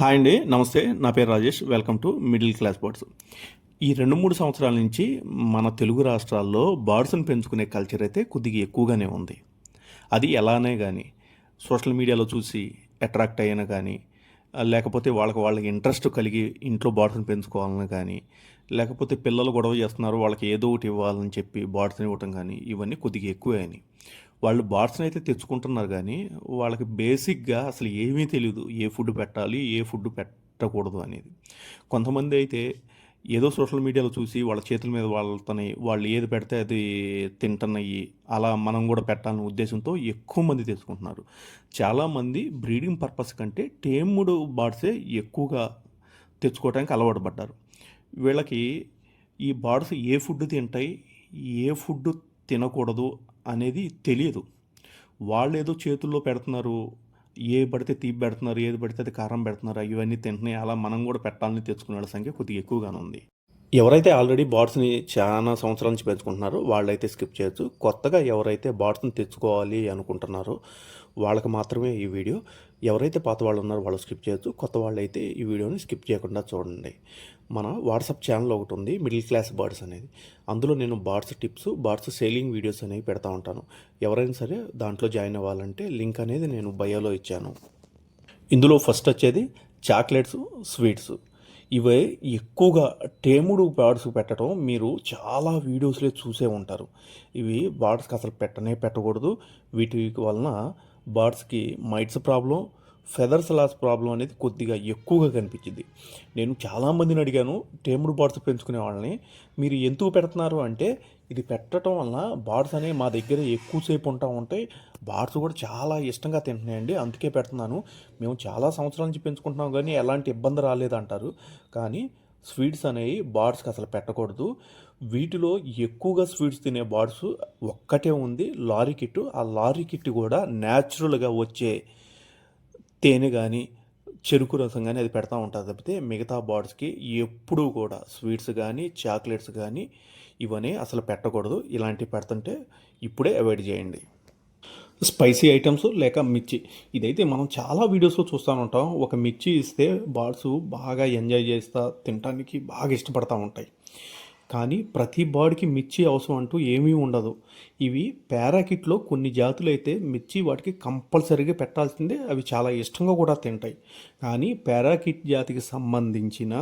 Hi అండి, నమస్తే. నా పేరు Rajesh. Welcome to middle class birds. ఈ 2-3 సంవత్సరాల నుంచి మన తెలుగు రాష్ట్రాల్లో బర్డ్స్ని పెంచుకునే కల్చర్ అయితే కొద్దిగా ఎక్కువగానే ఉంది. అది ఎలానే కానీ సోషల్ మీడియాలో చూసి అట్రాక్ట్ అయ్యాను కానీ, లేకపోతే వాళ్ళకి ఇంట్రెస్ట్ కలిగి ఇంట్లో బర్డ్స్ని పెంచుకోవాలని కానీ, లేకపోతే పిల్లలు గొడవ చేస్తున్నారు వాళ్ళకి ఏదో ఒకటి ఇవ్వాలని చెప్పి బర్డ్స్ని ఇవ్వటం కానీ, ఇవన్నీ కొద్దిగా ఎక్కువే అయినాయి. వాళ్ళు బర్డ్స్ని అయితే తెచ్చుకుంటున్నారు కానీ వాళ్ళకి బేసిక్గా అసలు ఏమీ తెలియదు. ఏ ఫుడ్ పెట్టాలి, ఏ ఫుడ్ పెట్టకూడదు అనేది. కొంతమంది అయితే ఏదో సోషల్ మీడియాలో చూసి వాళ్ళ చేతుల మీద వాళ్ళతోని వాళ్ళు ఏది పెడితే అది తింటున్నాయి, అలా మనం కూడా పెట్టాలనే ఉద్దేశంతో ఎక్కువ మంది తెచ్చుకుంటున్నారు. చాలామంది బ్రీడింగ్ పర్పస్ కంటే టేమ్డ్ బర్డ్సే ఎక్కువగా తెచ్చుకోవడానికి అలవాటు పడ్డారు. వీళ్ళకి ఈ బర్డ్స్ ఏ ఫుడ్ తింటాయి, ఏ ఫుడ్ తినకూడదు అనేది తెలియదు. వాళ్ళు ఏదో చేతుల్లో పెడుతున్నారు, ఏ పడితే తీపి పెడుతున్నారు, ఏది పడితే అది కారం పెడుతున్నారు, ఇవన్నీ తింటున్నాయి, అలా మనం కూడా పెట్టాలని తెచ్చుకునే వాళ్ళ సంఖ్య కొద్దిగా ఎక్కువగానే ఉంది. ఎవరైతే ఆల్రెడీ బర్డ్స్ని చాలా సంవత్సరాల నుంచి పెంచుకుంటున్నారో వాళ్ళైతే స్కిప్ చేయొచ్చు. కొత్తగా ఎవరైతే బర్డ్స్ని తెచ్చుకోవాలి అనుకుంటున్నారో వాళ్ళకి మాత్రమే ఈ వీడియో. ఎవరైతే పాత వాళ్ళు ఉన్నారో వాళ్ళు స్కిప్ చేయొచ్చు. కొత్త వాళ్ళు అయితే ఈ వీడియోని స్కిప్ చేయకుండా చూడండి. మన వాట్సాప్ ఛానల్ ఒకటి ఉంది, మిడిల్ క్లాస్ బర్డ్స్ అనేది. అందులో నేను birds tips, birds selling videos అనేవి పెడతా ఉంటాను. ఎవరైనా సరే దాంట్లో జాయిన్ అవ్వాలంటే లింక్ అనేది నేను బయోలో ఇచ్చాను. ఇందులో ఫస్ట్ వచ్చేది చాక్లెట్స్, స్వీట్స్. ఇవే ఎక్కువగా టేముడు బర్డ్స్ పెట్టడం మీరు చాలా వీడియోస్లో చూసే ఉంటారు. ఇవి బర్డ్స్కి అసలు పెట్టకూడదు. వీటి వలన బర్డ్స్కి mites problem, feathers loss problem అనేది కొద్దిగా ఎక్కువగా కనిపించింది. నేను చాలామందిని అడిగాను, టేముడు బర్డ్స్ పెంచుకునే వాళ్ళని, మీరు ఎందుకు పెడుతున్నారు అంటే, ఇది పెట్టడం వలన బర్డ్స్ అనేవి మా దగ్గర ఎక్కువసేపు ఉంటాయి, బర్డ్స్ కూడా చాలా ఇష్టంగా తింటున్నాయండి, అందుకే పెడుతున్నాను. మేము చాలా సంవత్సరాల నుంచి పెంచుకుంటున్నాం కానీ ఎలాంటి ఇబ్బంది రాలేదంటారు. కానీ స్వీట్స్ అనేవి బర్డ్స్కి అసలు పెట్టకూడదు. వీటిలో ఎక్కువగా స్వీట్స్ తినే బర్డ్స్ ఒక్కటే ఉంది, లారీ కిట్టు. ఆ లారీ కిట్ కూడా న్యాచురల్గా వచ్చే తేనె కానీ చెరుకు రసం కానీ అది పెడతా ఉంటుంది తప్పితే మిగతా బర్డ్స్కి ఎప్పుడూ కూడా స్వీట్స్ కానీ చాక్లెట్స్ కానీ ఇవన్నీ అసలు పెట్టకూడదు. ఇలాంటివి పెడుతుంటే ఇప్పుడే అవాయిడ్ చేయండి. స్పైసీ ఐటమ్స్ లేక మిర్చి, ఇదైతే మనం చాలా వీడియోస్లో చూస్తూ ఉంటాం. ఒక మిర్చి ఇస్తే బర్డ్స్ బాగా ఎంజాయ్ చేస్తూ తినడానికి బాగా ఇష్టపడతా ఉంటాయి. కానీ ప్రతి బర్డ్కి మిర్చి అవసరం అంటూ ఏమీ ఉండదు. ఇవి పారాకిట్లో కొన్ని జాతులు అయితే మిర్చి వాటికి కంపల్సరీగా పెట్టాల్సిందే, అవి చాలా ఇష్టంగా కూడా తింటాయి. కానీ పారాకిట్ జాతికి సంబంధించిన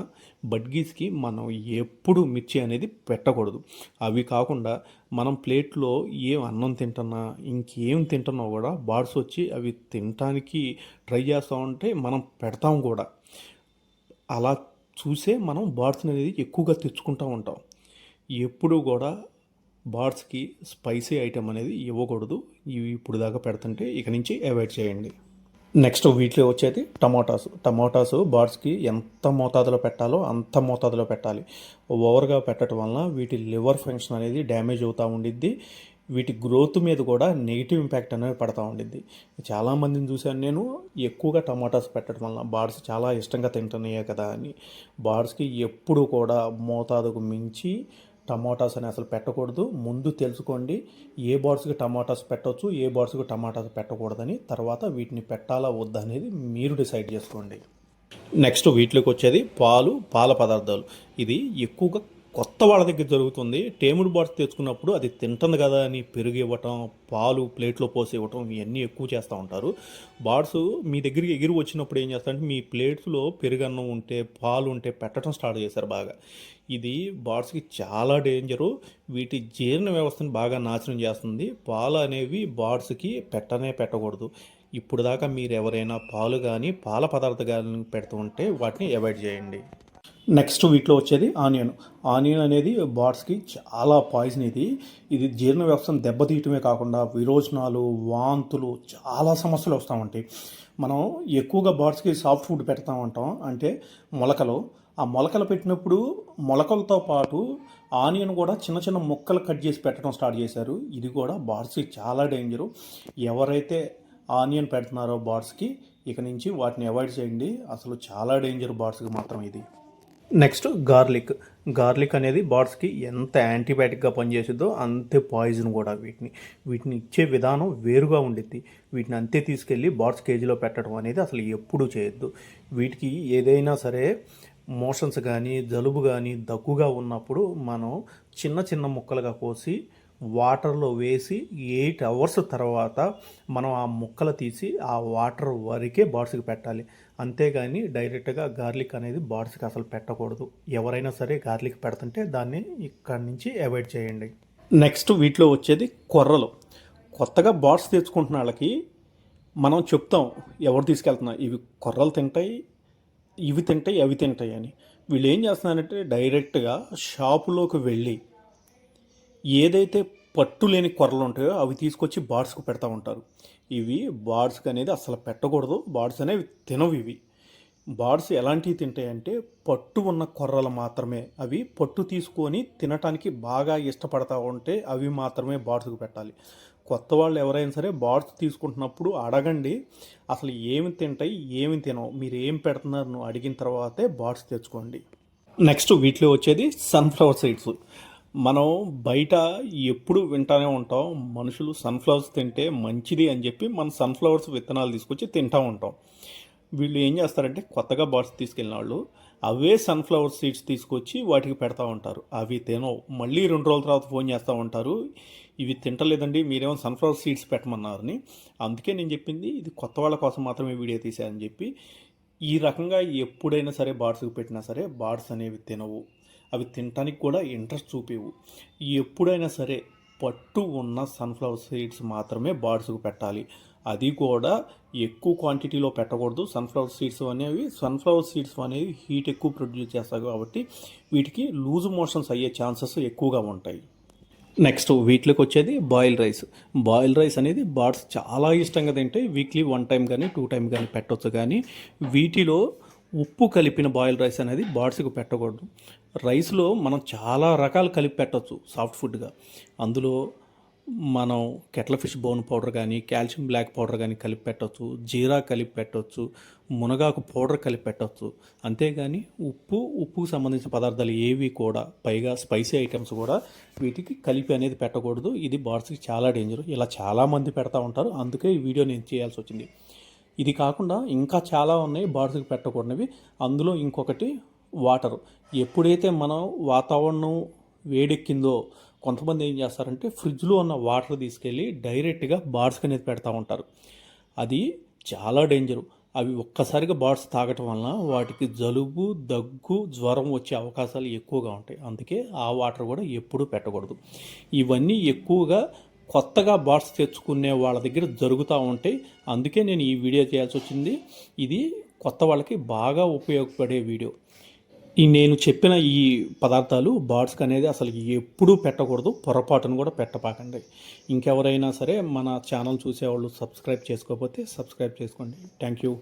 బడ్గీస్కి మనం ఎప్పుడు మిర్చి అనేది పెట్టకూడదు. అవి కాకుండా మనం ప్లేట్లో ఏం అన్నం తింటున్నా ఇంకేం తింటున్నా కూడా బర్డ్స్ వచ్చి అవి తినటానికి ట్రై చేస్తూ ఉంటే మనం పెడతాం కూడా. అలా చూసే మనం బర్డ్స్ అనేది ఎక్కువగా తెచ్చుకుంటూ ఉంటాం. ఎప్పుడు కూడా బర్డ్స్కి స్పైసీ ఐటెం అనేది ఇవ్వకూడదు. ఇవి ఇప్పుడు దాకా పెడుతుంటే ఇక నుంచి అవాయిడ్ చేయండి. నెక్స్ట్ వీటిలో వచ్చేది టమాటాస్ బర్డ్స్కి ఎంత మోతాదులో పెట్టాలో అంత మోతాదులో పెట్టాలి. ఓవర్గా పెట్టడం వలన వీటి లివర్ ఫంక్షన్ అనేది డ్యామేజ్ అవుతూ ఉండిద్ది. వీటి గ్రోత్ మీద కూడా నెగిటివ్ ఇంపాక్ట్ అనేది పడుతూ ఉండిద్ది. చాలామందిని చూశాను నేను, ఎక్కువగా టమాటాస్ పెట్టడం వలన బర్డ్స్ చాలా ఇష్టంగా తింటున్నాయే కదా అని. బర్డ్స్కి ఎప్పుడు కూడా మోతాదుకు మించి టమాటాస్ అని అసలు పెట్టకూడదు. ముందు తెలుసుకోండి ఏ బర్డ్స్కి టమాటాస్ పెట్టవచ్చు, ఏ బర్డ్స్కి టమాటాస్ పెట్టకూడదని. తర్వాత వీటిని పెట్టాలా వద్దా అనేది మీరు డిసైడ్ చేసుకోండి. నెక్స్ట్ వీటిలోకి వచ్చేది పాల పదార్థాలు. ఇది ఎక్కువగా కొత్త వాళ్ళ దగ్గర జరుగుతుంది. టేముడు బర్డ్స్ తెచ్చుకున్నప్పుడు అది తింటుంది కదా అని పెరుగు ఇవ్వటం, పాలు ప్లేట్లో పోసి ఇవ్వటం, ఇవన్నీ ఎక్కువ చేస్తూ ఉంటారు. బర్డ్స్ మీ దగ్గరికి ఎగిరి వచ్చినప్పుడు ఏం చేస్తారంటే మీ ప్లేట్స్లో పెరుగన్నం ఉంటే పాలు ఉంటే పెట్టడం స్టార్ట్ చేశారు బాగా. ఇది బర్డ్స్కి చాలా డేంజరు. వీటి జీర్ణ వ్యవస్థను బాగా నాశనం చేస్తుంది. పాలు అనేవి బర్డ్స్కి పెట్టకూడదు. ఇప్పుడు దాకా మీరు ఎవరైనా పాలు కానీ పాల పదార్థాలు పెడుతూ ఉంటే వాటిని అవాయిడ్ చేయండి. నెక్స్ట్ వీటిలో వచ్చేది ఆనియన్ అనేది బర్డ్స్కి చాలా పాయిజన్. ఇది జీర్ణ వ్యవస్థను దెబ్బతీయటమే కాకుండా విరోచనాలు, వాంతులు, చాలా సమస్యలు వస్తూ ఉంటాయి. మనం ఎక్కువగా బర్డ్స్కి సాఫ్ట్ ఫుడ్ పెడతా ఉంటాం, అంటే మొలకలు. ఆ మొలకలు పెట్టినప్పుడు మొలకలతో పాటు ఆనియన్ కూడా చిన్న చిన్న ముక్కలు కట్ చేసి పెట్టడం స్టార్ట్ చేశారు. ఇది కూడా బర్డ్స్కి చాలా డేంజరు. ఎవరైతే ఆనియన్ పెడుతున్నారో బర్డ్స్కి ఇక నుంచి వాటిని అవాయిడ్ చేయండి. అసలు చాలా డేంజర్ బర్డ్స్కి మాత్రం ఇది. నెక్స్ట్ గార్లిక్ అనేది బర్డ్స్కి ఎంత యాంటీబయాటిక్గా పనిచేస్తుందో అంతే పాయిజన్ కూడా. వీటిని ఇచ్చే విధానం వేరుగా ఉండిద్ది. వీటిని అంతే తీసుకెళ్ళి బర్డ్స్ కేజీలో పెట్టడం అనేది అసలు ఎప్పుడూ చేయొద్దు. వీటికి ఏదైనా సరే మోషన్స్ కానీ జలుబు కానీ దగ్గుగా ఉన్నప్పుడు మనం చిన్న చిన్న ముక్కలుగా కోసి వాటర్లో వేసి 8 అవర్స్ తర్వాత మనం ఆ ముక్కలు తీసి ఆ వాటర్ వరకే బర్డ్స్కి పెట్టాలి. అంతేగాని డైరెక్ట్గా గార్లిక్ అనేది బర్డ్స్కి అసలు పెట్టకూడదు. ఎవరైనా సరే గార్లిక్ పెడుతుంటే దాన్ని ఇక్కడి నుంచి అవాయిడ్ చేయండి. నెక్స్ట్ వీటిలో వచ్చేది కొర్రలు. కొత్తగా బర్డ్స్ తెచ్చుకుంటున్న వాళ్ళకి మనం చెప్తాం ఎవరు తీసుకెళ్తున్నా ఇవి కొర్రలు తింటాయి, ఇవి తింటాయి, అవి తింటాయి అని. వీళ్ళు ఏం చేస్తున్నారంటే డైరెక్ట్గా షాపులోకి వెళ్ళి ఏదైతే పట్టు లేని కొర్రలు ఉంటాయో అవి తీసుకొచ్చి బర్డ్స్కి పెడతా ఉంటారు. ఇవి బర్డ్స్కి అనేది అసలు పెట్టకూడదు. బర్డ్స్ అనేవి తినవు. ఇవి బర్డ్స్ ఎలాంటివి తింటాయంటే పట్టు ఉన్న కొర్రలు మాత్రమే. అవి పట్టు తీసుకొని తినటానికి బాగా ఇష్టపడతా ఉంటే అవి మాత్రమే బర్డ్స్కి పెట్టాలి. కొత్త వాళ్ళు ఎవరైనా సరే బర్డ్స్ తీసుకుంటున్నప్పుడు అడగండి అసలు ఏమి తింటాయి ఏమి తినవు, మీరు ఏం పెడుతున్నారు అడిగిన తర్వాతే బర్డ్స్ తెచ్చుకోండి. నెక్స్ట్ వీటిలో వచ్చేది సన్ఫ్లవర్ సీడ్స్. మనం బయట ఎప్పుడు వింటానే ఉంటాం మనుషులు సన్ఫ్లవర్స్ తింటే మంచిది అని చెప్పి మన సన్ఫ్లవర్స్ విత్తనాలు తీసుకొచ్చి తింటూ ఉంటాం. వీళ్ళు ఏం చేస్తారంటే కొత్తగా బర్డ్స్ తీసుకెళ్ళిన వాళ్ళు అవే సన్ఫ్లవర్ సీడ్స్ తీసుకొచ్చి వాటికి పెడతా ఉంటారు. అవి తినవు. మళ్ళీ 2 రోజుల తర్వాత ఫోన్ చేస్తూ ఉంటారు, ఇవి తింటలేదండి మీరేమో సన్ఫ్లవర్ సీడ్స్ పెట్టమన్నారని. అందుకే నేను చెప్పింది ఇది కొత్త వాళ్ళ కోసం మాత్రమే వీడియో తీసారని చెప్పి. ఈ రకంగా ఎప్పుడైనా సరే బర్డ్స్కి పెట్టినా సరే బర్డ్స్ అనేవి తినవు. అవి తినటానికి కూడా ఇంట్రెస్ట్ చూపివు. ఎప్పుడైనా సరే పట్టు ఉన్న సన్ఫ్లవర్ సీడ్స్ మాత్రమే బర్డ్స్కి పెట్టాలి. అది కూడా ఎక్కువ క్వాంటిటీలో పెట్టకూడదు. సన్ఫ్లవర్ సీడ్స్ అనేవి హీట్ ఎక్కువ ప్రొడ్యూస్ చేస్తాయి కాబట్టి వీటికి లూజ్ మోషన్స్ అయ్యే ఛాన్సెస్ ఎక్కువగా ఉంటాయి. నెక్స్ట్ వీటిలోకి వచ్చేది బాయిల్ రైస్ అనేది బర్డ్స్ చాలా ఇష్టంగా తింటే వీక్లీ 1 టైం కానీ 2 టైం కానీ పెట్టవచ్చు. కానీ వీటిలో ఉప్పు కలిపిన బాయిల్ రైస్ అనేది బర్డ్స్కి పెట్టకూడదు. రైస్లో మనం చాలా రకాలు కలిపి పెట్టవచ్చు సాఫ్ట్ ఫుడ్గా. అందులో మనం కెట్ల ఫిష్ బోన్ పౌడర్ కానీ కాల్షియం బ్లాక్ పౌడర్ కానీ కలిపి పెట్టవచ్చు, జీరా కలిపి పెట్టవచ్చు, మునగాకు పౌడర్ కలిపి పెట్టవచ్చు. అంతేగాని ఉప్పుకు సంబంధించిన పదార్థాలు ఏవి కూడా, పైగా స్పైసీ ఐటమ్స్ కూడా వీటికి కలిపి అనేది పెట్టకూడదు. ఇది బర్డ్స్కి చాలా డేంజర్. ఇలా చాలామంది పెడతా ఉంటారు, అందుకే ఈ వీడియో నేను చేయాల్సి వచ్చింది. ఇది కాకుండా ఇంకా చాలా ఉన్నాయి బర్డ్స్కి పెట్టకూడనివి. అందులో ఇంకొకటి వాటర్. ఎప్పుడైతే మనం వాతావరణం వేడెక్కిందో కొంతమంది ఏం చేస్తారంటే ఫ్రిడ్జ్లో ఉన్న వాటర్ తీసుకెళ్ళి డైరెక్ట్గా బర్డ్స్కి అనేది పెడతా ఉంటారు. అది చాలా డేంజరు. అవి ఒక్కసారిగా బర్డ్స్ తాగటం వలన వాటికి జలుబు, దగ్గు, జ్వరం వచ్చే అవకాశాలు ఎక్కువగా ఉంటాయి. అందుకే ఆ వాటర్ కూడా ఎప్పుడూ పెట్టకూడదు. ఇవన్నీ ఎక్కువగా కొత్తగా బర్డ్స్ తెచ్చుకునే వాళ్ళ దగ్గర జరుగుతూ ఉంటాయి. అందుకే నేను ఈ వీడియో చేయాల్సి వచ్చింది. ఇది కొత్త వాళ్ళకి బాగా ఉపయోగపడే వీడియో. నేను చెప్పిన ఈ పదార్థాలు బర్డ్స్కి అనేది అసలు ఎప్పుడూ పెట్టకూడదు. పొరపాటును కూడా పెట్టపాకండి. ఇంకెవరైనా సరే మన ఛానల్ చూసేవాళ్ళు సబ్స్క్రైబ్ చేసుకోకపోతే సబ్స్క్రైబ్ చేసుకోండి. Thank you.